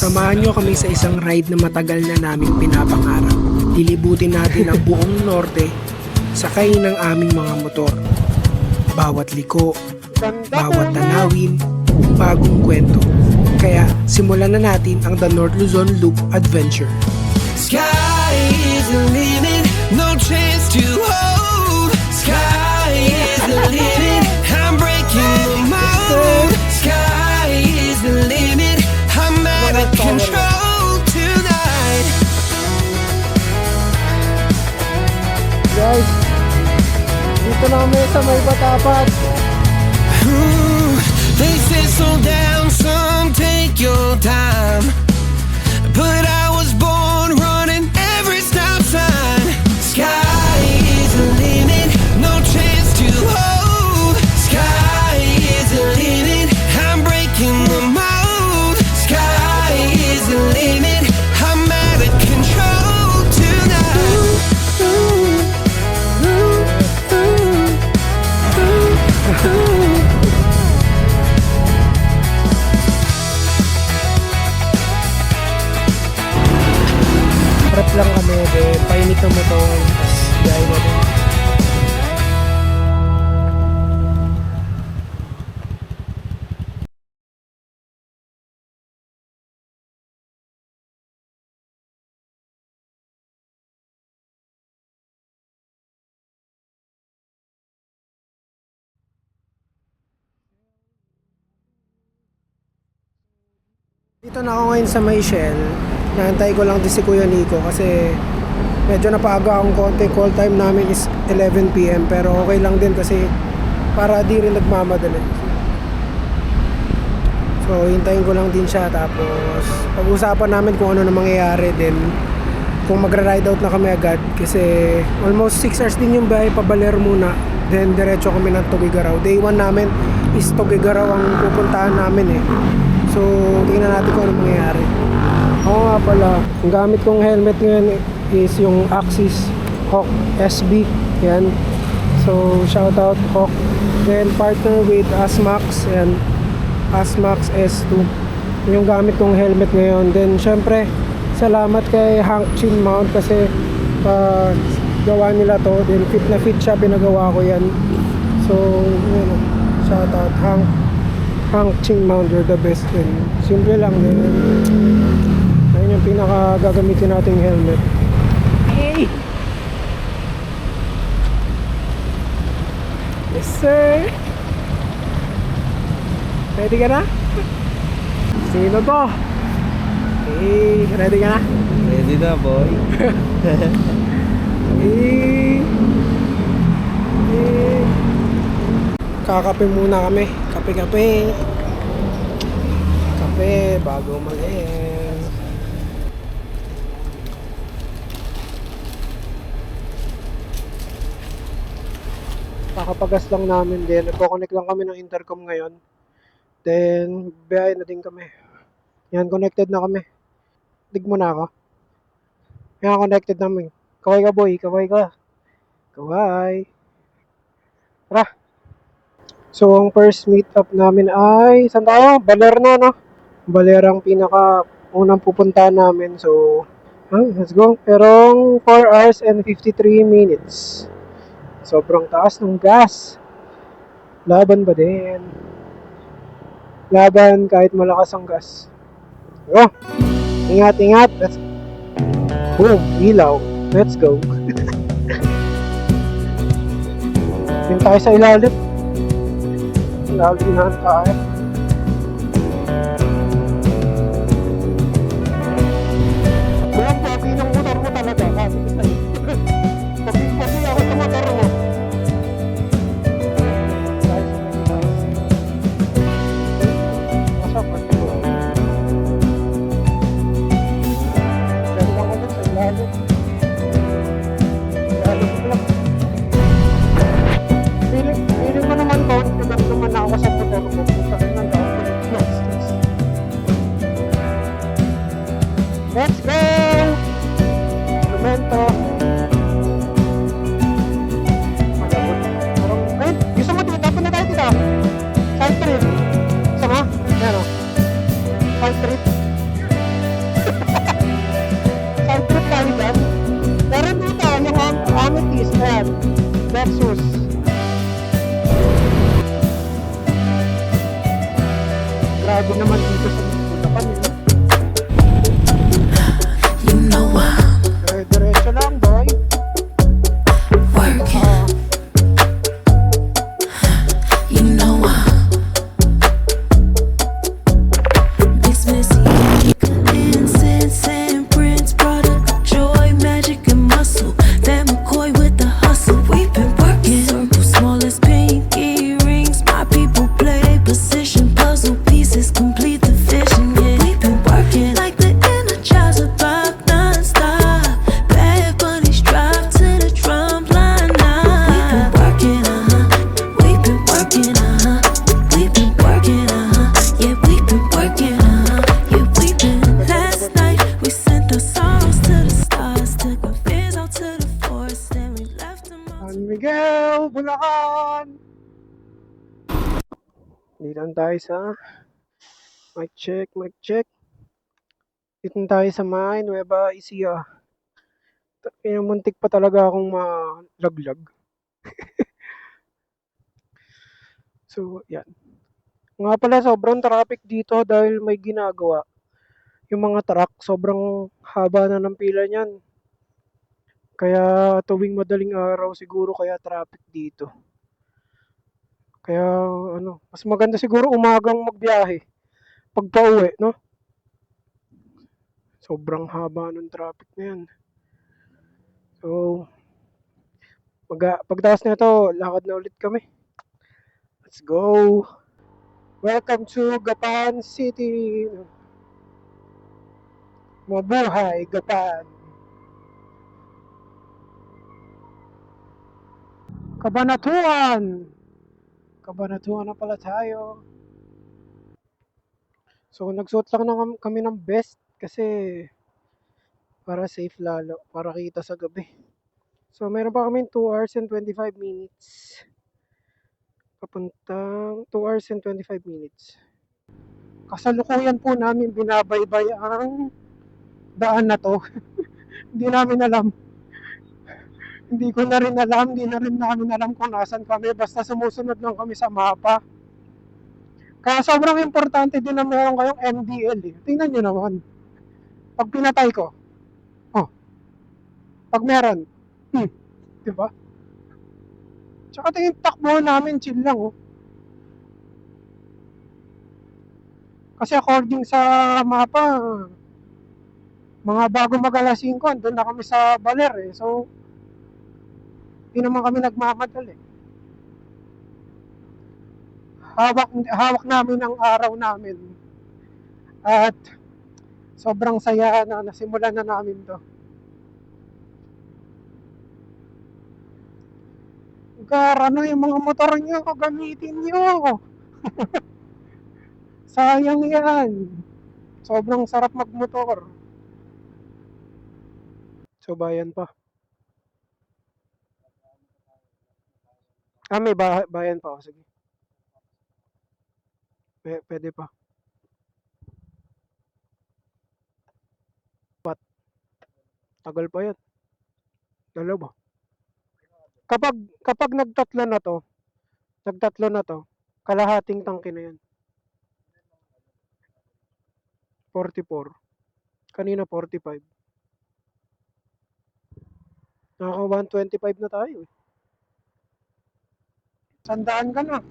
Samahan nyo kami sa isang ride na matagal na naming pinapangarap. Lilibutin natin ang buong norte, sakay ng aming mga motor. Bawat liko, bawat tanawin, bagong kwento. Kaya simulan na natin ang The North Luzon Loop Adventure. Sky is the limit, no chance to hold. Sky is the limit, I'm breaking the mold. Sky is the limit, I'm out of control tonight. Guys, dito na kami sa may Batapat. Ooh, they say slow down, some take your time. But I was born running every stop sign. Sky is the limit, no chance to hold. Sky is the limit, I'm breaking the mold. Sky is the limit, I'm out of control tonight. Prep lang kami, painit ng motor, tapos gaya na din. Dito na ako ngayon sa may Shell. Naantay ko lang din si Kuya Nico kasi medyo napaaga akong konti. Call time namin is 11 PM pero okay lang din kasi para di rin nagmamadali. So hintayin ko lang din siya, tapos pag-usapan namin kung ano na mangyayari din, kung magra-ride out na kami agad kasi almost 6 hours din yung biyahe pa Baler muna, then diretso kami ng Tugigaraw. Day 1 namin is Tugigaraw ang pupuntahan namin eh. So, tingnan natin kung ano mangyayari. Oo nga pala, ang gamit kong helmet ngayon is yung Axis Hawk SB. Yan. So, shout out Hawk. Then, partner with Asmax. Yan. Asmax S2. Yung gamit kong helmet ngayon. Then, syempre, salamat kay Hank Chin Mount kasi gawa nila to. Then, fit na fit siya. Pinagawa ko yan. So, yun. Shout out Hank Ching Mount, you're the best. And simple lang din. Ayun yung pinaka gagamitin nating helmet. Hey! Yes sir! Ready ka na? Sino to? Hey! Ready ka na? Ready na, boy. Hey! Hey! Kakape muna kami. Kape bago mag-end. Kakapagas lang namin din. Nagko-connect lang kami ng intercom ngayon. Then biyahe na din kami. Yan, connected na kami. Dig mo na ako. Yan, connected namin. Kaway ka boy, kaway ka. Kaway. Tara. So, ang first meet up namin ay, saan tayo? Baler na, no? Baler ang pinaka unang pupuntahan namin. So, let's go. Pero 4 hours and 53 minutes. Sobrang taas ng gas. Laban ba din? Laban kahit malakas ang gas. Oh, ingat, ingat. Boom, ilaw. Let's go. Yung tayo sa ilalim. Lagi na tayo. Buong pogi ng motor mo talaga. Kasi tayo. Pogi ako sa motor mo. Masap pa ito. Gano'n lang ulit sa ilalim. Ilalim ko lang. Feeling ko naman to, nagdag naman ako sa motor ko. Puta rin ang daw. Let's go! Elemento. Malabot. Ayun, gusto mo dito? Punta tayo dito. Side trip. Sama? Yan o. Side trip. amethyst, ayan. Lexus. Grabe naman dito sa Bulacan, eh. You know I'm Dire-diretso lang, boy. working. Ah, You know I'm mixed messy. Incense and Prince, product of joy, magic and muscle. That McCoy with the hustle. We've been working. Circle small as pinky rings. My people play position. Puzzle pieces complete the vision. Yeah, we've been working like the Energizer Bunny non-stop. Bad bunnies drive to the drum line now. We've been working, we've been working, we've been working, yeah, we've been working, yeah, we've been. Last night we sent the songs to the stars, took our fears out to the forest, and we left them all. San Miguel, Bulacan. Dito na tayo sa mic check, mic check. Dito na tayo sa may Nueva Ecija. Muntik pa talaga akong malaglag. So, yan. Nga pala, sobrang traffic dito dahil may ginagawa. Yung mga truck, sobrang haba na ng pila niyan. Kaya tuwing madaling araw siguro kaya traffic dito. Kaya mas maganda siguro umagang magbiyahe pag pauwi, no? Sobrang haba ng traffic na yan. So, pagdaas na ito, lakad na ulit kami. Let's go! Welcome to Gapan City! Mabuhay, Gapan! Kabanatuan! Kabanatuan na pala tayo. So, nagsuot lang kami ng vest kasi para safe lalo, para kita sa gabi. So, meron pa kami 2 hours and 25 minutes. Papuntang 2 hours and 25 minutes. Kasalukuyan po namin binabaybay ang daan na to. Hindi namin alam. Hindi ko na rin alam, hindi na rin namin alam kung nasan kami. Basta sumusunod lang kami sa mapa. Kaya sobrang importante din na meron kayong MDL eh. Tingnan nyo naman. Pag pinatay ko, oh, pag meron, di ba? Tsaka tingin takbo namin, chill lang oh. Kasi according sa mapa, mga bago mag alas 5, doon na kami sa Baler eh. So, hindi naman kami nagmamadali. Hawak namin ang araw namin. At sobrang saya na nasimulan na namin to. Ano yung mga motor nyo, gamitin nyo. Sayang yan. Sobrang sarap magmotor. So, bayan pa. May bayan pa. Sige. Pwede pa. Tagal pa yan. Dalawa. Kapag nagtatlo na to, kalahating tangke na yan. 44. Kanina 45. Naka 125 na tayo eh. Sandaan ka na.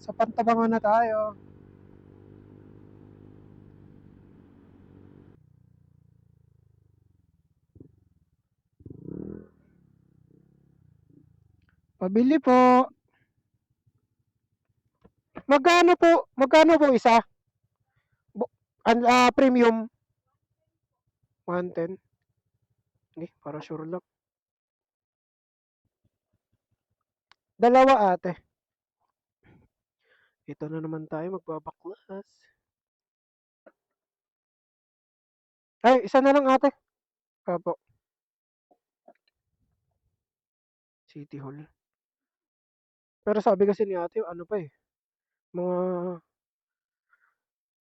Sa Pantabangan na tayo. Pabili po. Magkano po isa? Premium 110. Para sure lang. Dalawa ate. Ito na naman tayo magbabaklas. Ay, isa na lang ate. Apo. City Hall. Pero sabi kasi ni ate, ano pa eh, mga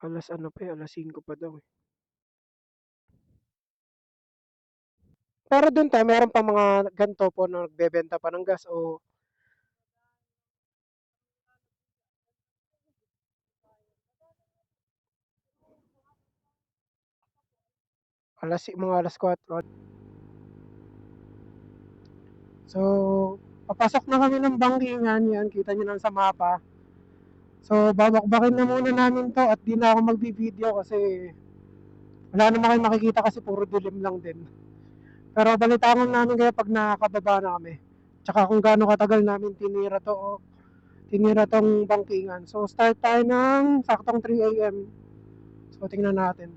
alas 5 pa daw eh. Pero dun tayo, meron pa mga ganito po na nagbebenta pa ng gas o mga alas 4. So, papasok na kami ng bangkingan yan. Kita nyo lang sa mapa. So, babakbakin na muna namin to at di na ako magbibideo kasi wala naman kayo makikita kasi puro dilim lang din. Pero balitaan namin kayo pag nakakababa na kami. Tsaka kung gaano katagal namin tinira tong bangkingan. So, start tayo ng saktong 3 a.m. So, tingnan natin.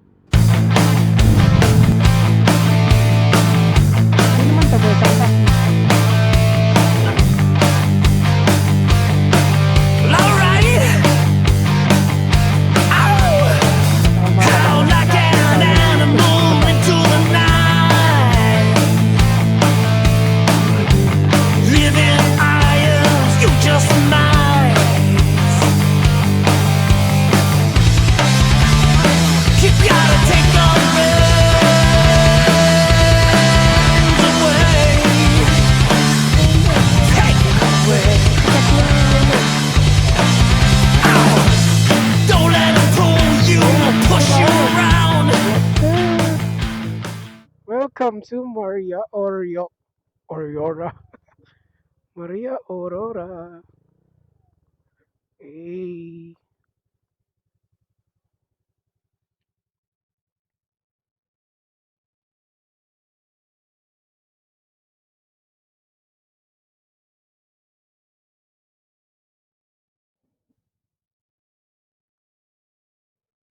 Hindi naman tagal, sakta. Well, alright. Out like an animal into the night. Living irons, you just might. You gotta take the reins away. Take it away. Don't let it pull you or push you around. Welcome to Aurora. Maria Aurora. Hey.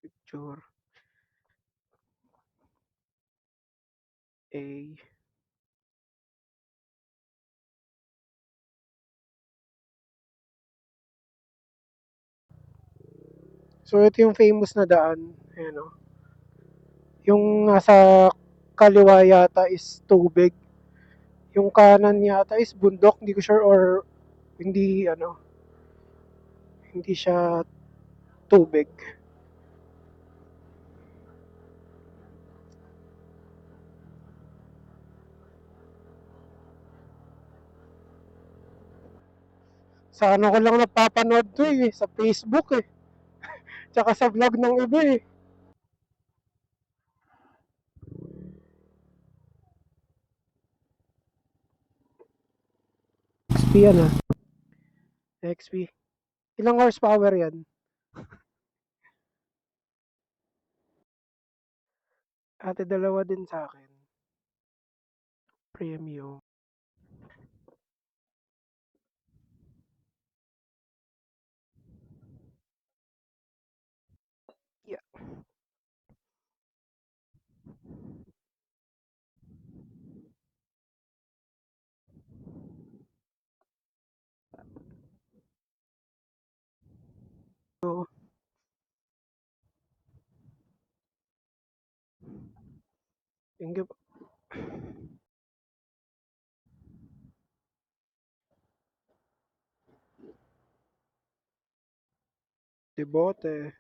Picture. A. So, ito yung famous na daan. Ayan o. Yung nasa kaliwa yata is tubig. Yung kanan yata is bundok. Hindi ko sure or hindi, hindi siya tubig. Sa ano ko lang napapanood to eh. Sa Facebook eh. Tsaka sa vlog ng iba eh. XP yan ah. XP. Ilang horsepower yan? Ate, dalawa din sa akin. Premium. Yeah. So, thank you po. Debote.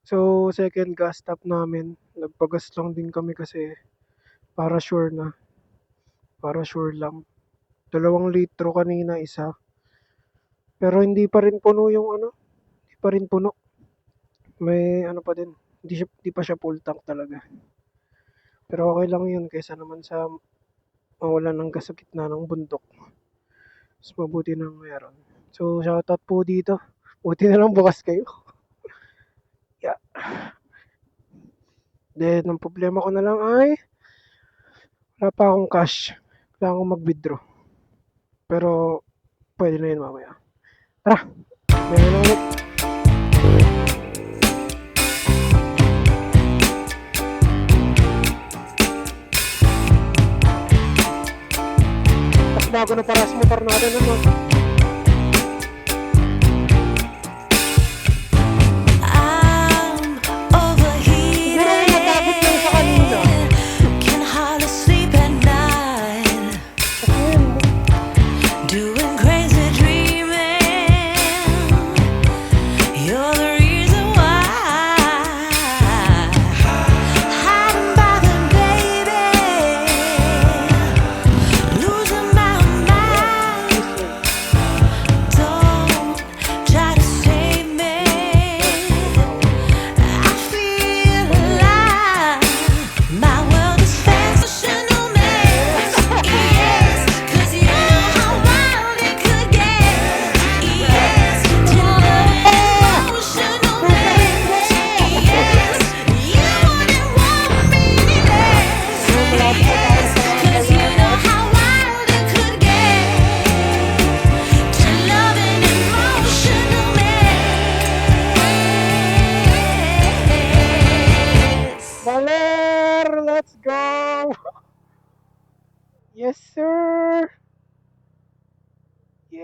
So, second gas stop namin. Nagpagas lang din kami kasi para sure na. Para sure lang. 2 litro kanina isa. Pero hindi pa rin puno yung Hindi pa rin puno. May pa din. Hindi pa siya full tank talaga. Pero okay lang yun kaysa naman sa mawalan ng gas sa gitna ng bundok. Mas mabuti nang meron. So, shoutout po dito. Buti na lang bukas kayo. Yeah. Then, ang problema ko na lang ay wala pa akong cash. Kailangan kong mag-withdraw. Pero, pwede na yun mamaya. Tara! Meron na ulit. Tapos bago na para sa motor natin naman. I'm overheated. Can hardly sleep at night.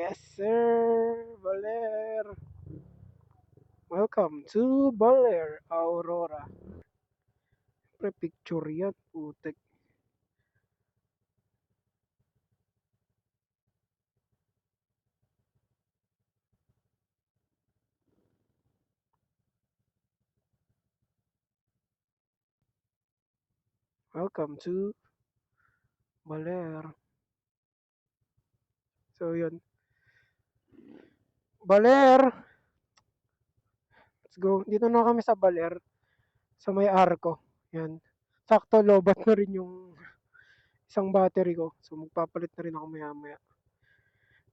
Yes, sir. Baler. Welcome to Baler, Aurora. Pre-picture yan, putek. Welcome to Baler. So, yun. Baler! Let's go. Dito na kami sa Baler. Sa may arko. Yan. Sakto, lobat na rin yung isang battery ko. So, magpapalit na rin ako maya-maya.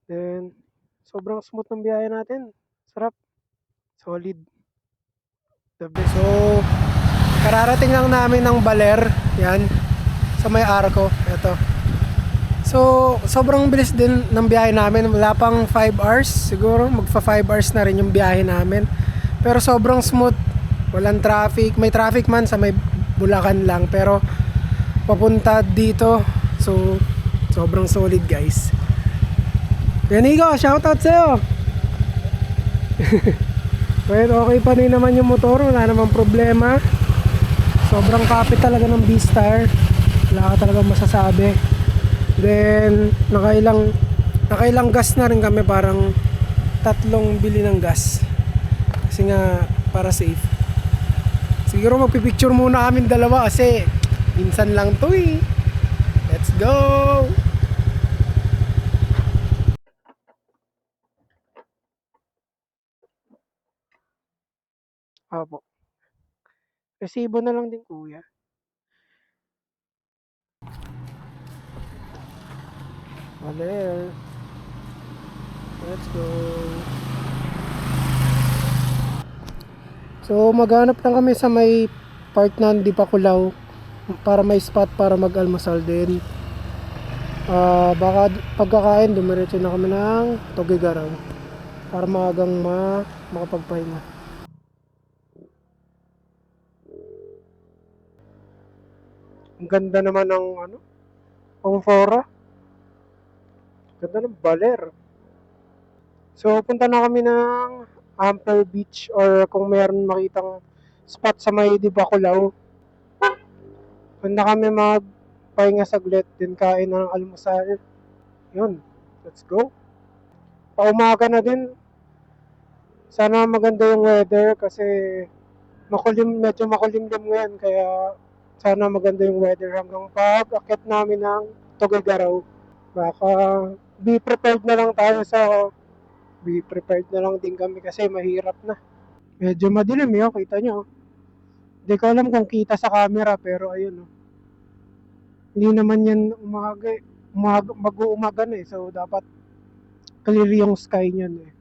Then, sobrang smooth ng biyahe natin. Sarap. Solid. The best. So, kararating lang namin ng Baler. Yan. Sa may arko. Ito. So, sobrang bilis din ng biyahe namin. Wala pang 5 hours. Siguro, magfa 5 hours na rin yung biyahe namin. Pero sobrang smooth. Walang traffic. May traffic man sa may Bulacan lang. Pero, papunta dito. So, sobrang solid guys. Nico, shoutout sa'yo. Well, okay pa rin naman yung motor. Wala namang problema. Sobrang kapit talaga ng B-Star. Wala ka talaga masasabi. Then, nakailang gas na rin kami. Parang 3 bili ng gas. Kasi nga, para safe. Siguro magpipicture muna kami dalawa kasi minsan lang to eh. Let's go! Opo. Resibo na lang din kuya. Valer. Let's go. So maghanap lang kami sa may part na hindi pa kulaw para may spot para mag-almusal din. Baka pagkakain dumiretso na kami ng Tugigaraw para maagang makapagpahinga. Ang ganda naman ng Aurora. Ganda ng Baler. So punta na kami ng Amper Beach or kung meron makitang spot sa may Dibaculaw. Punta kami magpahinga saglit din kain na ng almusal. Yun. Let's go. Paumaga na din. Sana maganda yung weather kasi medyo makulimlim ngayon kaya sana maganda yung weather hanggang pag-akit namin ng Tugigaraw. Baka be prepared na lang din kami kasi mahirap na. Medyo madilim yun, kita nyo. Hindi ko alam kung kita sa camera pero ayun. Hindi naman yan mag-uumaga na eh. So dapat clear yung sky niyan eh.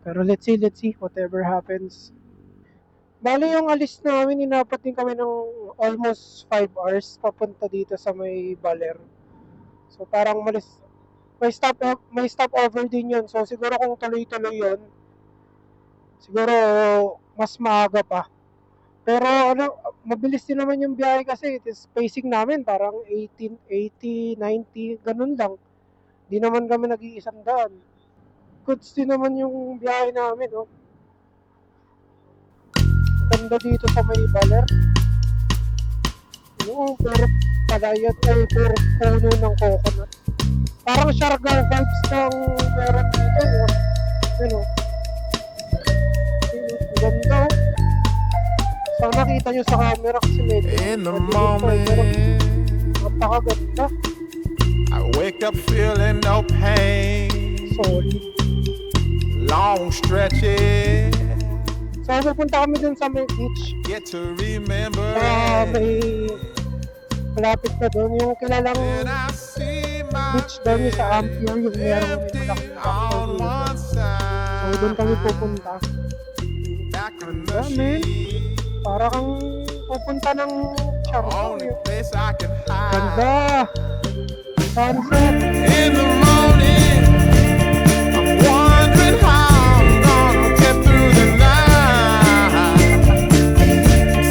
Pero let's see whatever happens. Bali yung alis namin, inapat din kami ng almost 5 hours papunta dito sa may Baler. So parang may stopover din yun. So siguro kung tuloy-tuloy yun, siguro mas maaga pa. Pero mabilis din naman yung biyahe kasi spacing namin parang 80, 90, ganun lang. Di naman kami nag-iisang daan. Goods din naman yung biyahe namin, oh. Ganda dito sa may Baler. Oo, puro palayat ay puro puno ng coconut. Parang Siargao vibes ng meron dito. Ano? Ganda. Sana nakita nyo sa camera kasi medyo In the moment, napakaganda. I wake up feeling no pain. Solid. Long stretches, So pupunta kami dun sa may beach. get to remember May malapit na dun. Yung kilalang when I see my beach doon yung sa Ampere. Yung merong empty malaking on dito. one So side. doon kami pupunta. Back in Ganda, the man. sheet, Para kang pupunta ng Siargao. only place I can hide. Ganda! Sunset! In the morning, I'm wondering how I'm gonna get through the night.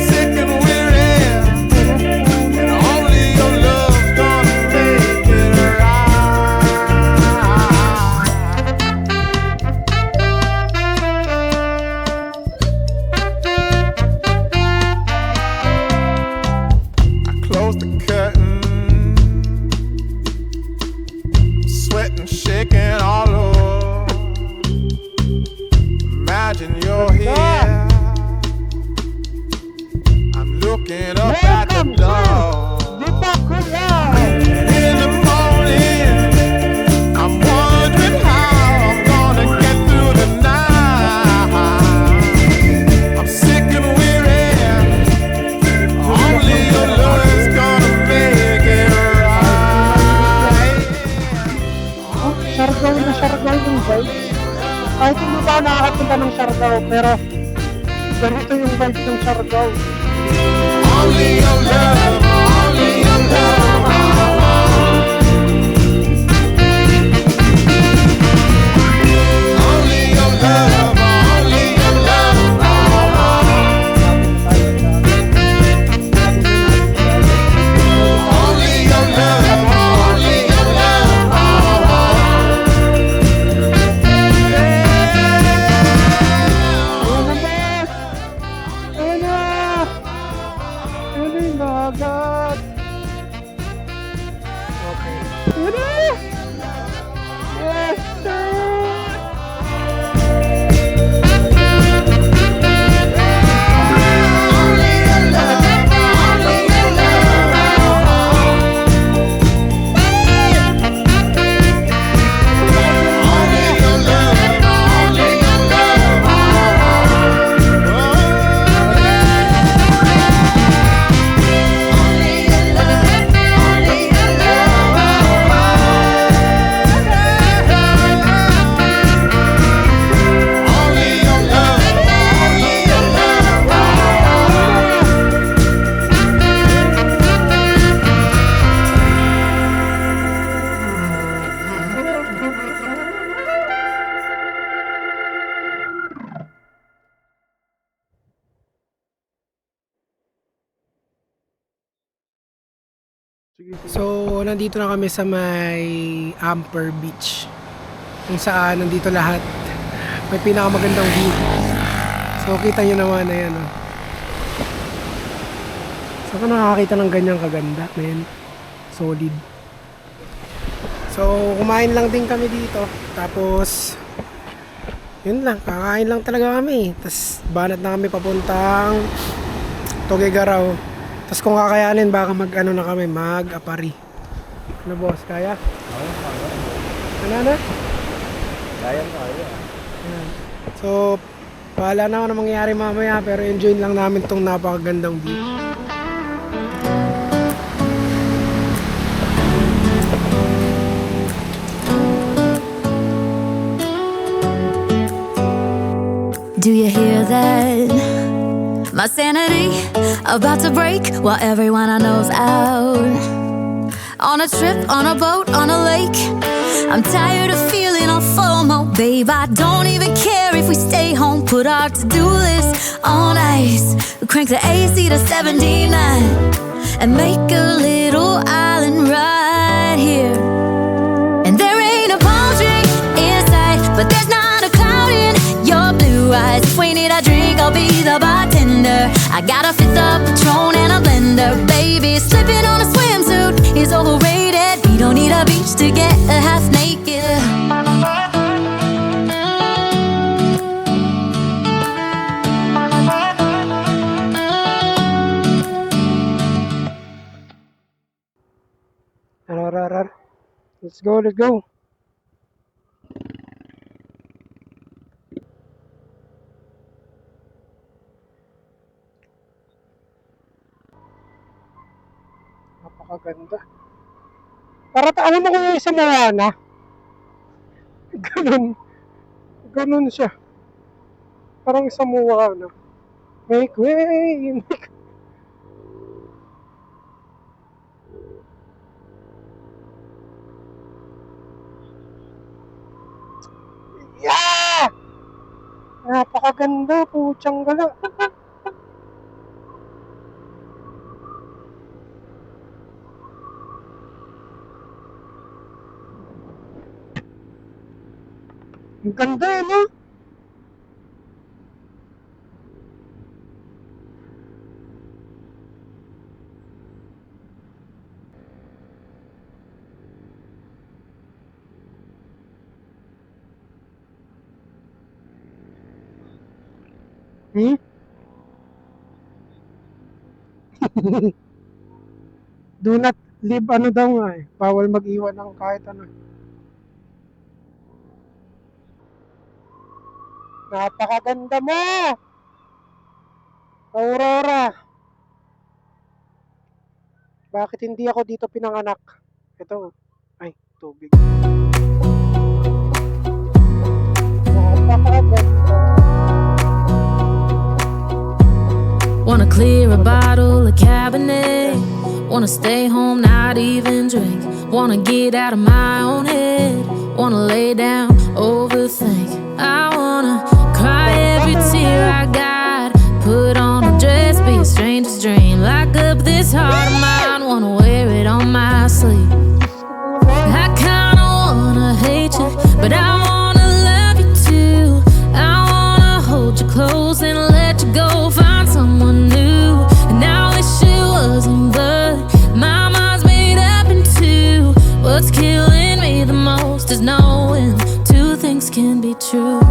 Sick and weary, and only your love's gonna make it right. imagine you're here. I'm looking up at the door. And in the morning, I'm wondering how I'm gonna get through the night. I'm sick and weary. Only your love is gonna make it right. Siargao na Siargao yung vibe. Kahit hindi pa ako nakakapunta ng Siargao, pero ganito yung vibe ng Siargao. Only your love, only your love. Only your love, only your love. Only your love, only your love. Ayun na! Ayun na yung dagat! Okay. Ayun na! Yes, sir! Only your love, only your love. Only your love, only your love. Only your love, only your love. Only your love, only your love. So, nandito na kami sa may Amper Beach. Kung saan, nandito lahat. May pinakamagandang view. So, kita nyo naman, ayan o. Saan ka nakakita ng ganyang kaganda, men? Solid. So, kumain lang din kami dito. Tapos, yun lang, kakain lang talaga kami. Tapos, banat na kami papuntang Tuguegarao. Tapos kung kakayanin, baka mag-ano na kami, mag-apari. Ano boss, kaya? Ano na? Kaya mo, kaya. Ayan. So, bahala na ako na mangyayari mamaya, pero enjoy lang namin tong napakagandang view. Do you hear that? My sanity about to break while everyone I know's out. On a trip, on a boat, on a lake. I'm tired of feeling all FOMO, babe. I don't even care if we stay home. Put our to-do list on ice. We crank the AC to 79 and make a little island right here. And there ain't a palm tree in sight, but there's not a cloud in your blue eyes. If we need a drink, I'll be the bartender. I got a fifth of Patron and a blender. Baby, slipping on a swimsuit is overrated. We don't need a beach to get half naked. Ararar. Let's go, let's go. Napakaganda. Alam mo kung yung isa Moana? Ganun. Ganun siya. Parang isa Moana. Make way. Yeah! Napakaganda. Putsang gala. Ang ganda, no? Hmm? Do not leave ano daw nga eh. Bawal mag-iwan ng kahit ano. Napakaganda mo! Aurora! Bakit hindi ako dito pinanganak? Ito. Ay, tubig. Napakaganda. Wanna clear a bottle of Cabernet. Wanna stay home, not even drink. Wanna get out of my own head. Wanna lay down, overthink. I wanna cry every tear I got. Put on a dress, be a stranger's dream. Lock up this heart of mine. Wanna wear it on my sleeve. I kinda wanna hate you, but I wanna love you too. I wanna hold you close and let you go. Find someone new. And I wish it wasn't, but my mind's made up in two. What's killing me the most is knowing two things can be true.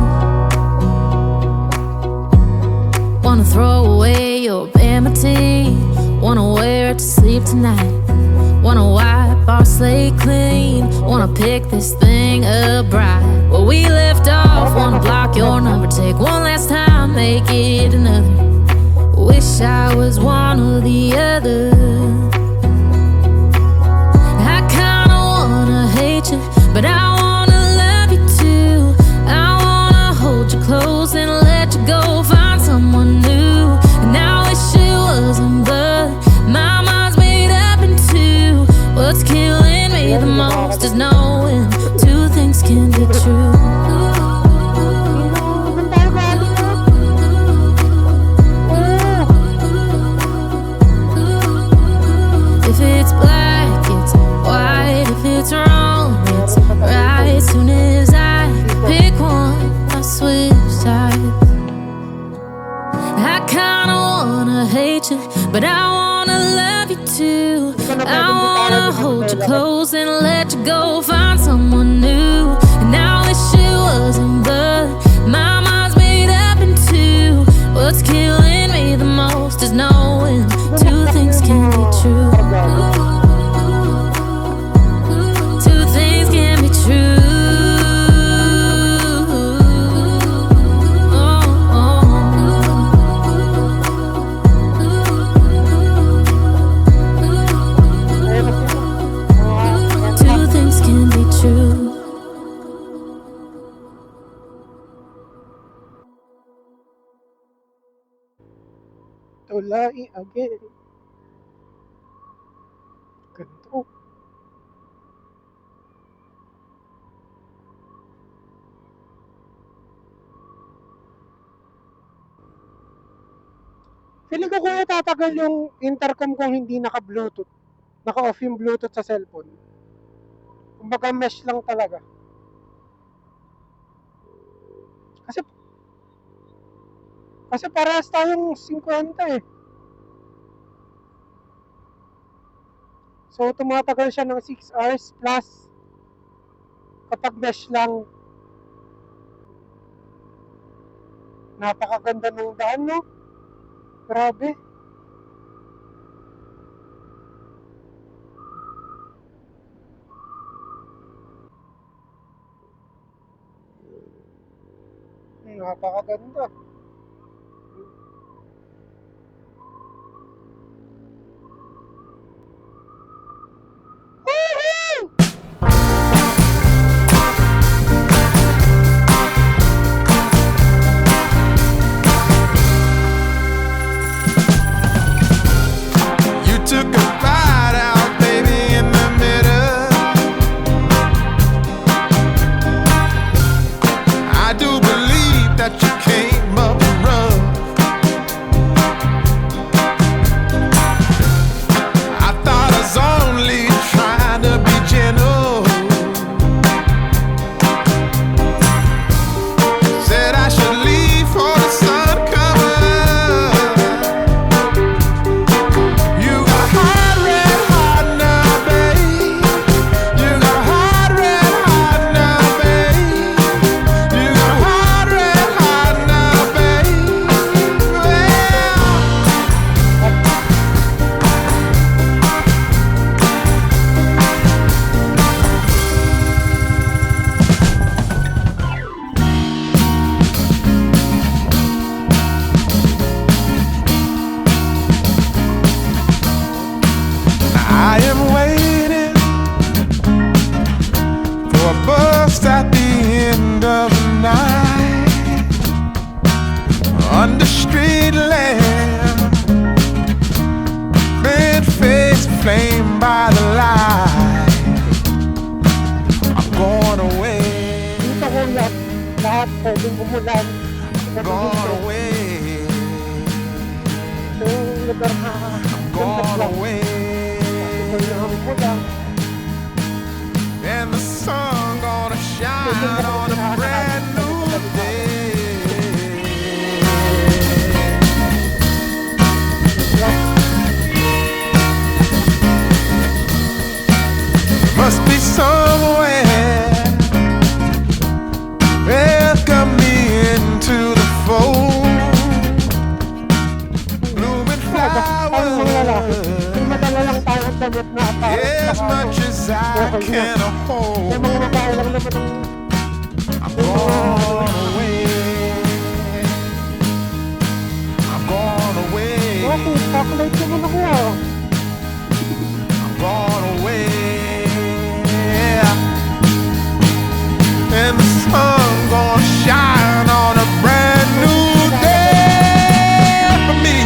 Wanna throw away your vanity. Wanna wear it to sleep tonight. Wanna wipe our slate clean. Wanna pick this thing up right where we left off. Wanna block your number, take one last time, make it another. Wish I was one or the other. I kinda wanna hate you, but I wanna love you too. I wanna hold you close and let you go. Find someone new. And I wish it wasn't, but my mind's made up in two. What's killing me the most is knowing two things can be true. If it's black, it's white. If it's wrong, it's right. Soon as I pick one, I switch sides. I kinda wanna hate you, but I wanna love you too. I wanna hold you close and let you go. Find someone new. And I wish it wasn't, but my mind's made up in two. What's killing me the most is knowing two things can be true. Two things can be true. Two things can be true. Tulay again. Ganito. Feeling ko kung tatagal yung intercom kung hindi naka-Bluetooth. Naka-off yung Bluetooth sa cellphone. Kumbaga mesh lang talaga. Kasi parehas tayong 50 eh. So tumatagal siya ng 6 hours plus kapag mesh lang. Napakaganda ng daan, no? Grabe. Napakaganda. You took a ride out, baby, in the middle. I do believe that you came up umulan. Gone away. Ito yung lugar na Gone away. umulan. And the sun gonna shine on a brand new day. Must be somewhere. Welcome me into the fold. Blooming flowers. Madala lang tayo ang damit na As much as I can hold. mga nakain lang naman ng I'm gone away. I'm gone away. chocolate naman ako. I'm gone away. And the sun gonna shine on a brand new day for me.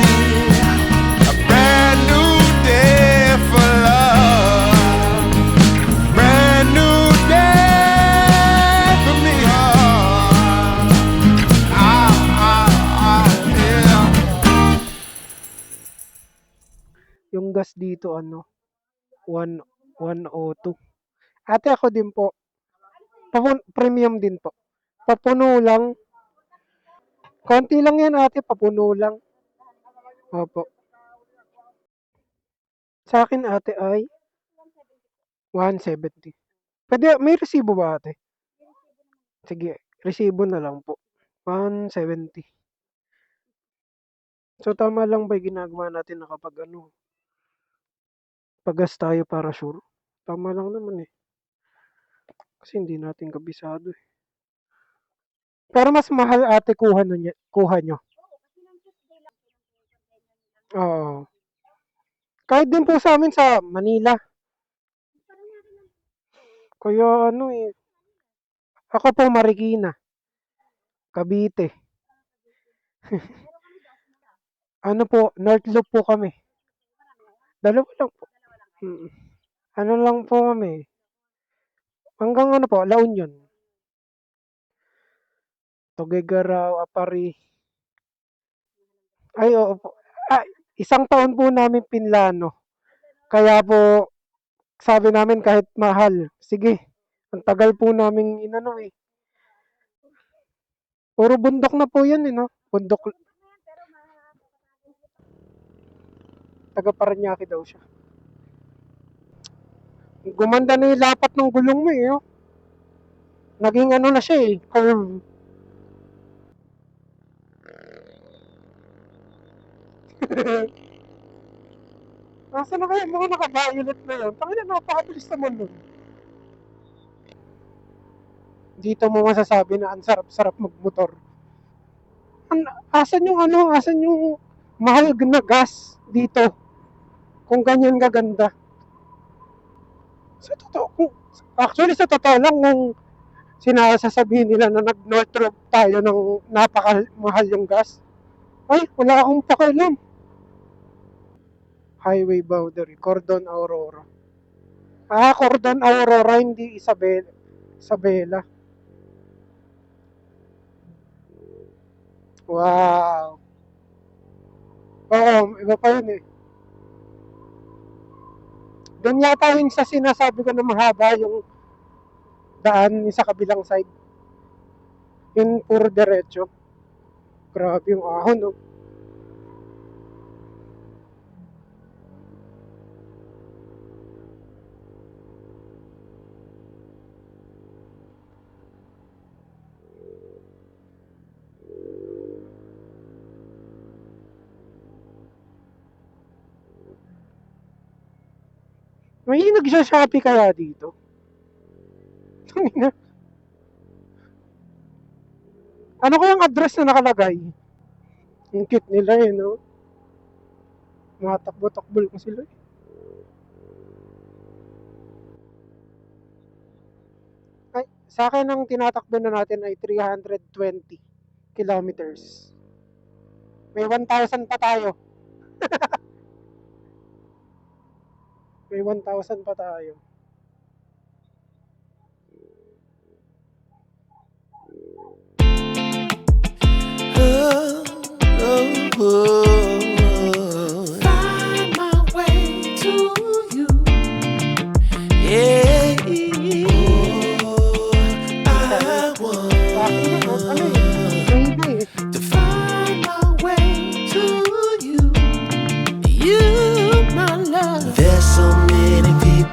A brand new day for love. Brand new day for me. Yeah. Yung gas dito ano 102. Ate ako din po. Premium din po. Papuno lang. Konti lang yan ate, papuno lang. Opo. Sa akin ate ay 170. Pwede, may resibo ba ate? Sige, resibo na lang po. 170. So tama lang ba yung ginagawa natin na kapag ano, pag-gas tayo para sure? Tama lang naman eh. Kasi hindi natin kabisado eh. Pero mas mahal ate kuha nyo. Oo. Kahit din po sa amin sa Manila. Kaya ano eh. Ako po Marikina. Cavite. Ano po, North Loop po kami. Dalawa lang po. Mm. Ano lang po kami. Hanggang ano po, La Union. Tuguegarao, Apari. Ay, oo po. Isang taon po namin pinlano. Kaya po, sabi namin kahit mahal, sige. Ang tagal po namin inano eh. Puro bundok na po yan eh, no? Bundok. Taga Parañaque daw siya. Gumanda na yung lapat ng gulong mo eh, oh. Naging ano na siya eh, curve. Nasaan na kaya mga naka-violet na yun? Tangina, napakabilis naman nun. Dito mo masasabi na ang sarap-sarap magmotor. Asan yung ano, asan yung mahal na gas dito? Kung ganyan gaganda. Sa totoo, actually sa totoo lang kung sinasasabihin nila na nag-North Road tayo ng napakamahal yung gas. Ay, wala akong pakialam. Highway boundary, Cordon Aurora. Cordon Aurora, hindi Isabela. Wow. Oo, iba pa yun eh. Doon yata yung sa sinasabi ko na mahaba yung daan yung sa kabilang side. Yun puro diretso. Grabe yung ahon, no? May nagsha-Shopee kaya dito? Ano kayang address na nakalagay? Ang cute nila eh, no? Matakbo-takbo lang sila eh. Ay, sa akin ang tinatakbo na natin ay 320 kilometers. May 1,000 pa tayo. May 1,000 pa tayo.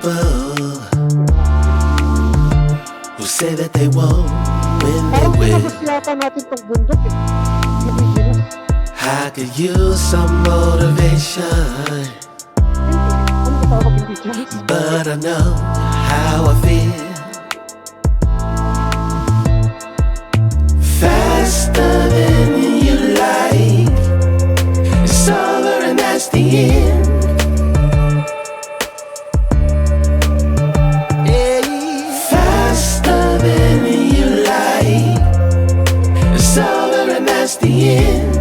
people who say that they won't when they Parang will. pinabas yata natin tong bundok eh. Indigenous. I could use some motivation, Ano ba tawag indigenous? but I know how I feel. Faster than you like, it's over and that's the end. Faster than you like, it's over and that's the end.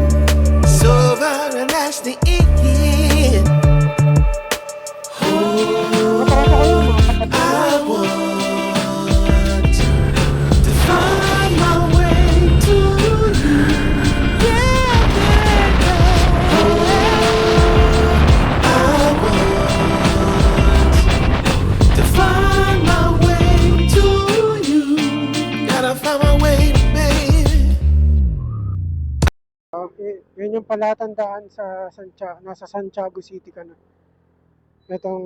It's over and that's the end. Oh, I want to find my way to you. Yeah, yeah, yeah. Oh, I want to find my way to you. Gotta find my way, baby. Okay, yun yung palatandaan sa nasa Santiago City ka na. Itong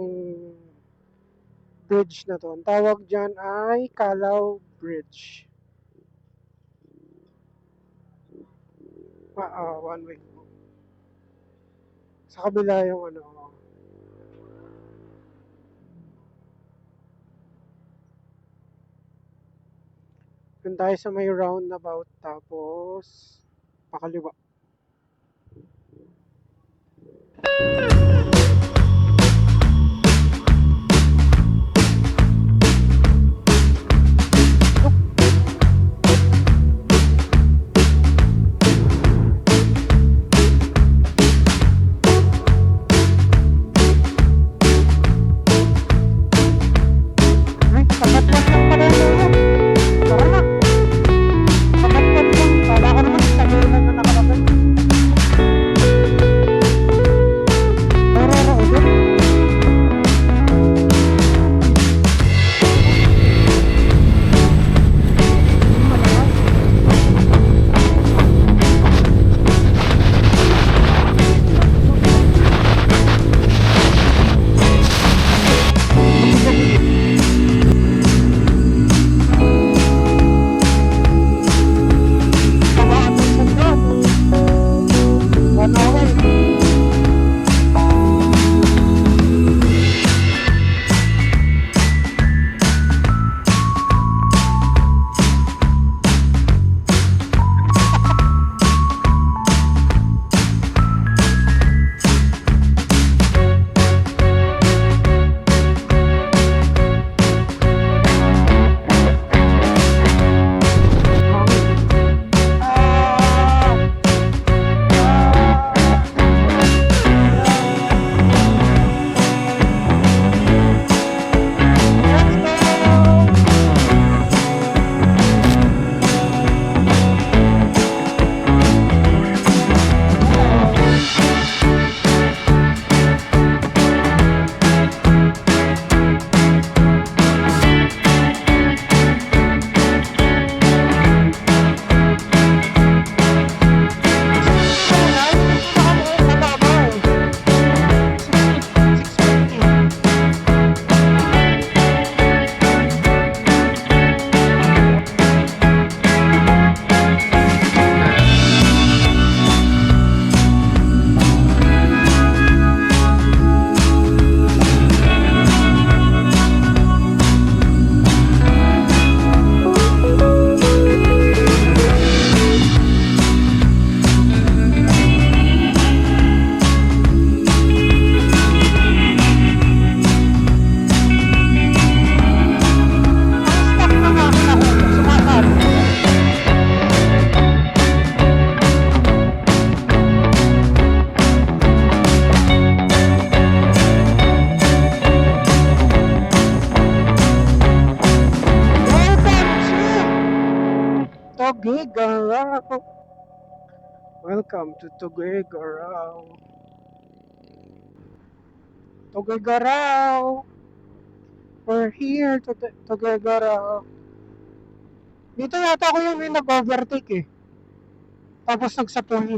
bridge na to. Ang tawag dyan ay Calao Bridge. One way. Sa kabila yung ano. Doon tayo sa may roundabout tapos pakaliwa. Ay, sakat lang lang pala yun. Tara na. Sakat lang lang. Kala ko naman sa gilid na nakalapit. Tara, ulit. Tabaan ng sandyan. One hour. Tuguegarao. Welcome to Tuguegarao. Tuguegarao. We're here to Tuguegarao. Dito yata ako yung may nag-overtake eh. Tapos nagsapul.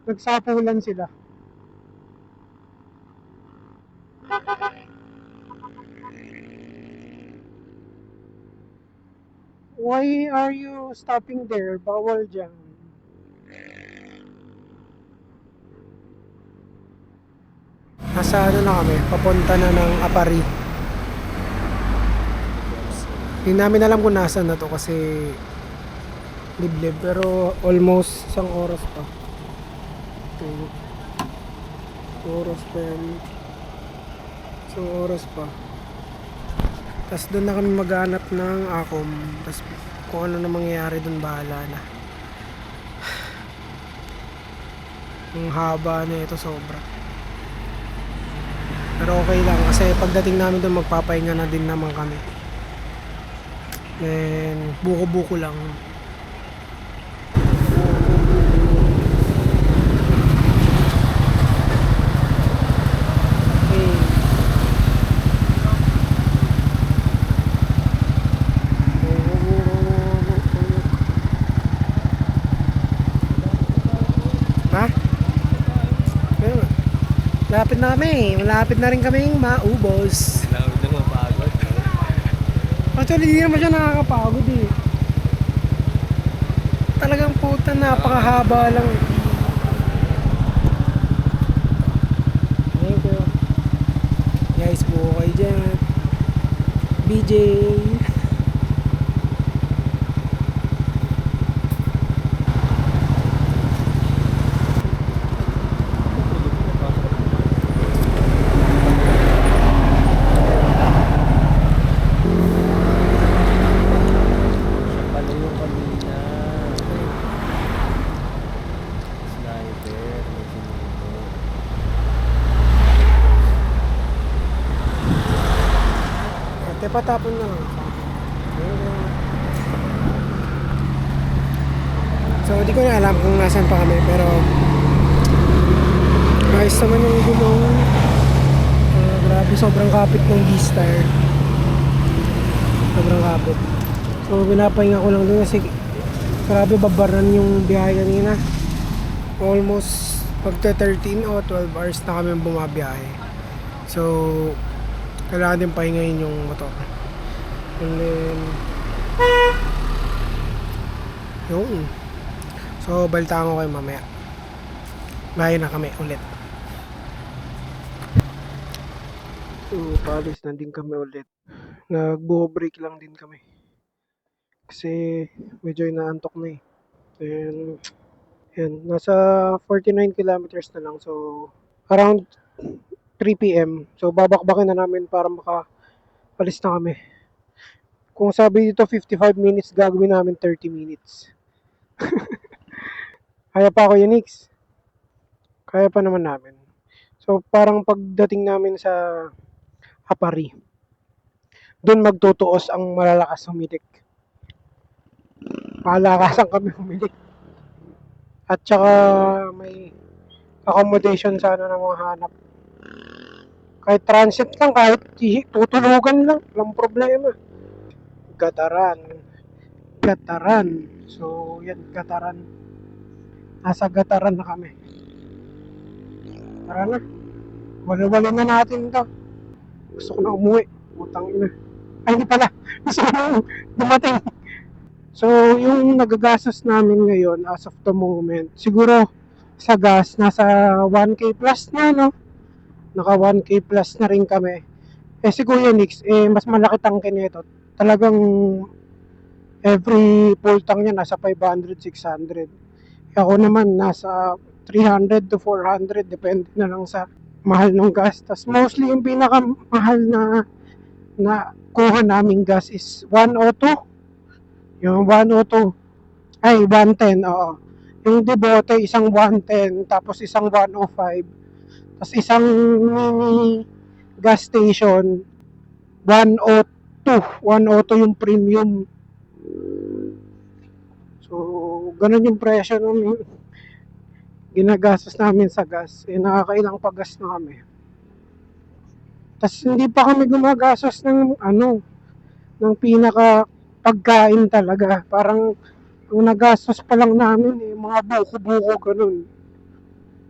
Nagsapulan sila. Why are you stopping there? Bawal dyan. Nasa ano na kami, papunta na ng Apari. Hindi namin alam kung nasan na to kasi liblib, pero almost isang oras pa. Oras pa yan. Isang oras pa. Tapos doon na kami maghanap ng Acom. Tapos kung ano na mangyayari doon, bahala na. Ang haba na ito, sobra. Pero okay lang kasi pagdating namin doon magpapahinga na din naman kami. And buko-buko lang. Okay. Ha? Ayun. Malapit na kami. Malapit na rin kaming maubos. Lawid na mapagod. Actually, hindi naman siya nakakapagod eh. Talagang puta, napakahaba lang. Thank you. Guys, buo kayo dyan. BJ. Pala yung kanina. Sniper. May sinundo. Ate, patapon na lang. So, di ko na alam kung nasan pa kami, pero ayos naman yung gulong. Grabe, sobrang kapit ng D-Star. Sobrang kapit. So, pinapahinga ko lang doon kasi grabe, babaran yung biyahe kanina. Almost pagka 13 o 12 hours na kami bumabiyahe. So, kailangan din pahingahin yung motor. And then, yun. So, balitaan ko kayo mamaya. Bahay na kami ulit. So, palis na din kami ulit. Nagbuo break lang din kami. Kasi medyo inaantok na eh. And, yan, nasa 49 kilometers na lang. So, around 3 p.m. So, babakbakin na namin para makapalis na kami. Kung sabi dito 55 minutes, gagawin namin 30 minutes. Kaya pa ako, Yanix. Kaya pa naman namin. So, parang pagdating namin sa Apari, doon magtutuos ang malalakas humilik. Malakasan kami humilik. At saka may accommodation sana na mga hanap. Kahit transit lang, kahit tutulugan lang, walang problema. Gataran. Gataran. So, yan, Gataran. Nasa Gataran na kami. Tara na. Wala-wala na natin to. Gusto ko na umuwi. Utang ina. Ay, hindi pala. Gusto ko na dumating. So, yung nagagastos namin ngayon as of the moment, siguro sa gas, nasa 1K plus na, no? Naka 1K plus na rin kami. Eh, si Kuya Nix, mas malaki tangke nito. Talagang every full tank niya nasa 500, 600. Ako naman nasa 300 to 400, depende na lang sa mahal ng gas. Tas mostly yung pinakamahal na kuha naming gas is 102. Yung 102 ay 110, oo. Yung Debote isang 110, tapos isang 105, tapos isang mini gas station 102. 102 yung premium. So, ganun yung presyo ng ginagastos namin sa gas. Eh, nakakailang pagas na kami. Tapos hindi pa kami gumagastos ng ng pinaka pagkain talaga. Parang ang nagastos pa lang namin mga buko-buko ganun.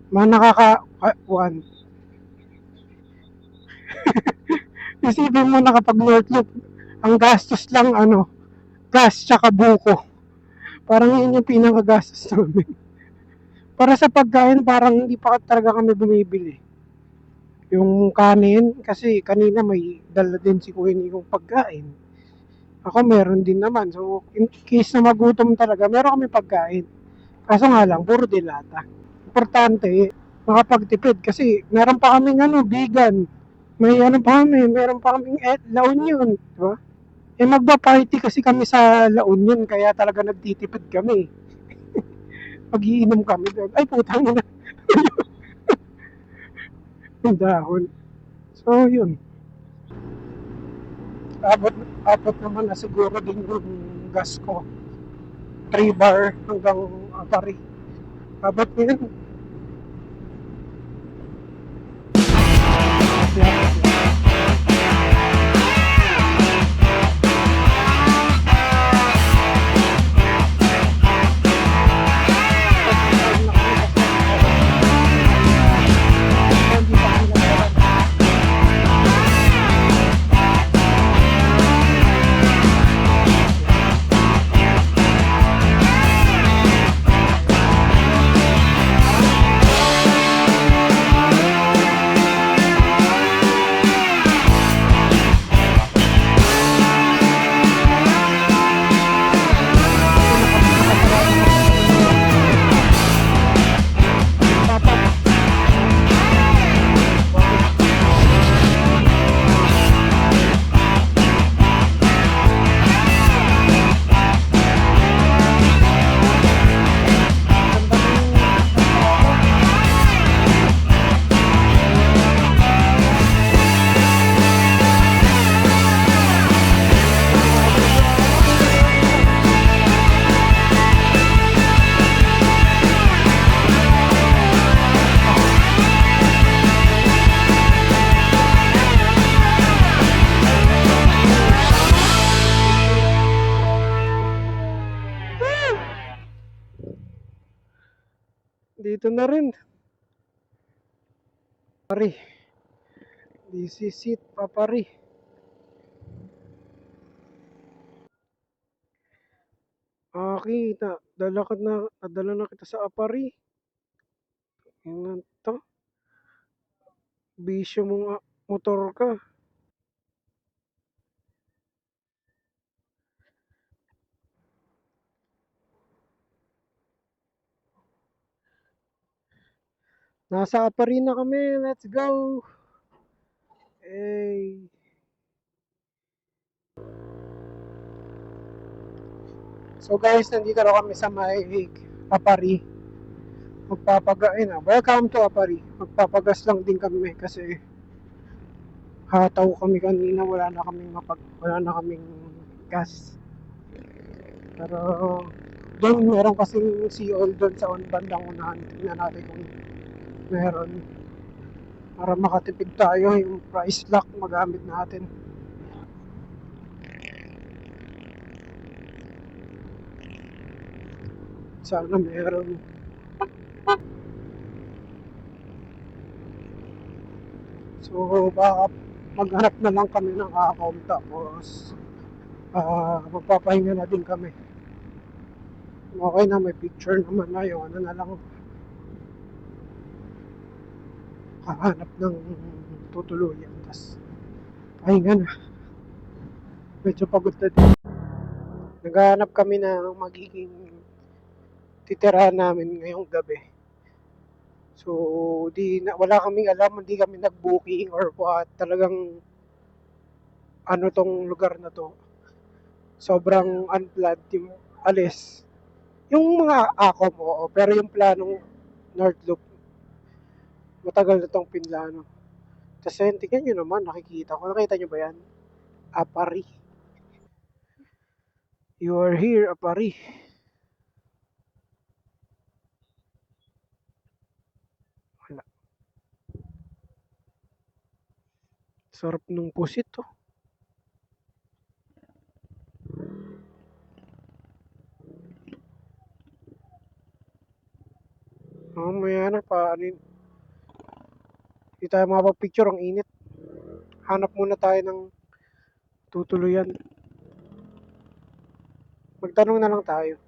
Mga one. Isipin mo na kapag North Loop, ang gastos lang gas tsaka buko. Parang yun yung pinakagastos namin. Para sa pagkain, parang hindi pa talaga kami bumibili. Yung kanin, kasi kanina may dala din si Kuya yung pagkain. Ako meron din naman. So, in case na magutom talaga, meron kami pagkain. Kaso nga lang, puro dilata. Importante, makapagtipid kasi meron pa kaming vegan. May pa kami, meron pa kaming La Union, di ba? Eh magba-party kasi kami sa La Union kaya talaga nagtitipid kami. Magiinom kami doon. Ay putang ina, yung dahon. So yun, abot, abot naman na siguro din yung gas ko. 3 bar hanggang Apari. Abot yun. Yeah. Dito na rin. Papari. This is it, Papari. Kita, dala na kita sa Apari. Yan to. Bisyo mong motor ka. Nasa Apari na kami. Let's go. Hey. So guys, nandito na kami sa may Apari. Welcome to Apari. Magpapagas lang din kami kasi hataw kami kanina, wala na kaming gas. Pero doon meron kasing seal doon sa bandang unahan. Tingnan natin kung meron. Para makatipid tayo, yung price lock magamit natin. Sana meron. So baka maghanap na lang kami ng account tapos magpapahinga na din kami. Okay na, may picture naman na yun. Ano na lang, hahanap ng tutuluyan. Tapos pahinga na. Medyo pagod na din. Naghahanap kami ng magiging titirahan namin ngayong gabi. So, wala kaming alam, hindi kami nag-booking or what. Talagang ano tong lugar na to. Sobrang unplanned yung alis. Yung mga ako mo, pero yung planong North Loop, matagal na tong pinlano. Tapos tingnan nyo naman, nakikita ko. Nakita nyo ba yan? Apari. You are here, Apari. Wala. Sarap nung pusit to. Mamaya na pa, hindi tayo makapag-picture, ang init. Hanap muna tayo ng tutuluyan. Magtanong na lang tayo.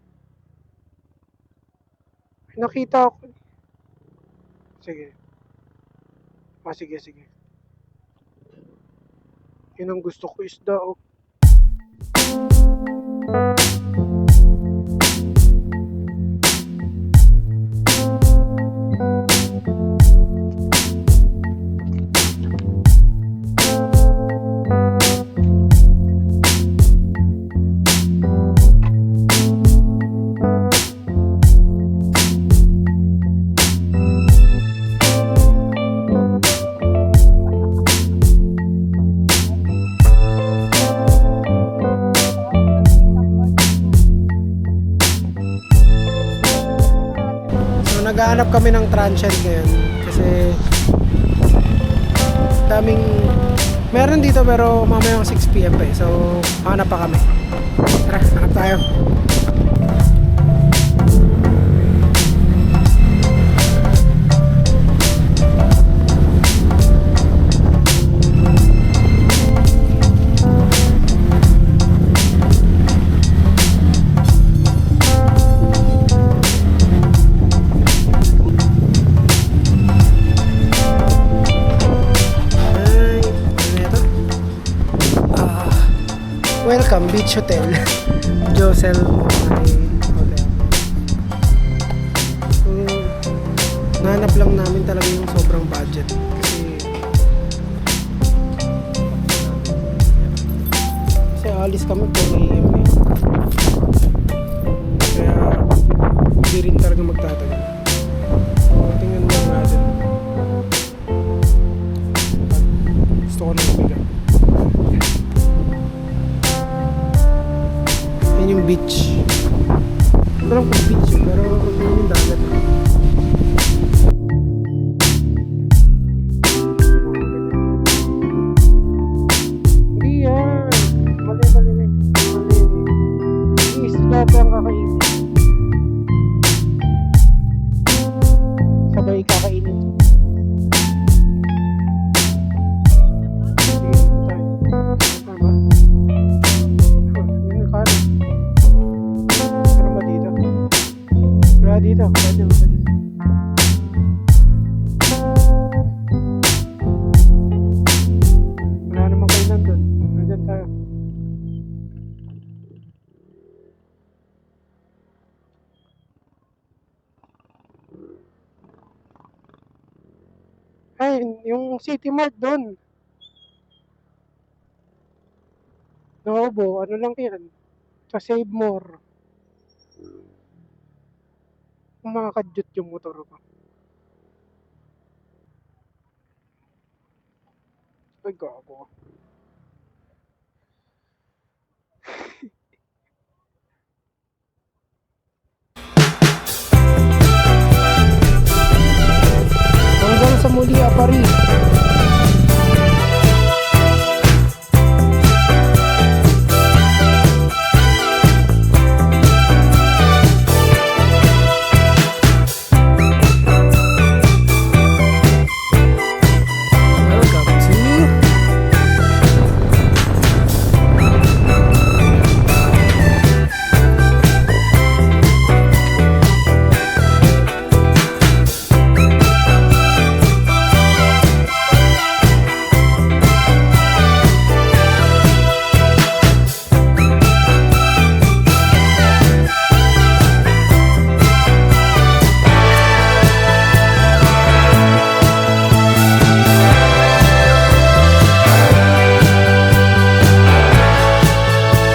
May nakita ako. Sige. Sige, sige. Yun ang gusto ko, isda, oh. So naghahanap kami ng transient ngayon kasi daming meron dito pero mamayang 6 PM pa eh. So hanap pa kami. Tara, hanap tayo. Ay, ano ito? Welcome, Beach Hotel. Josel Monay Hotel. So, nahanap lang namin talaga yung sobrang budget. Kasi alis kami 4 AM eh. Kaya hindi rin talaga magtatagal. So, tingnan mo natin. Gusto ko na mabigat. Yan yung beach. Ito lang kung beach yun, pero yun yung dagat. Hindi yan. Mali. Isla pa ang kakainin. Sabay kakainin. Sige, ito tayo. Tama? Yun yung kanin. Ano ba dito? Wala dito. Pwede. Wala namang kainan doon. Nandyan tayo. Ay, yung City Mart doon. Nobo, ano lang yan? Sa Save More. Kung makakadyot yung motor ko. Ay, gago. Hanggang sa muli, Apari.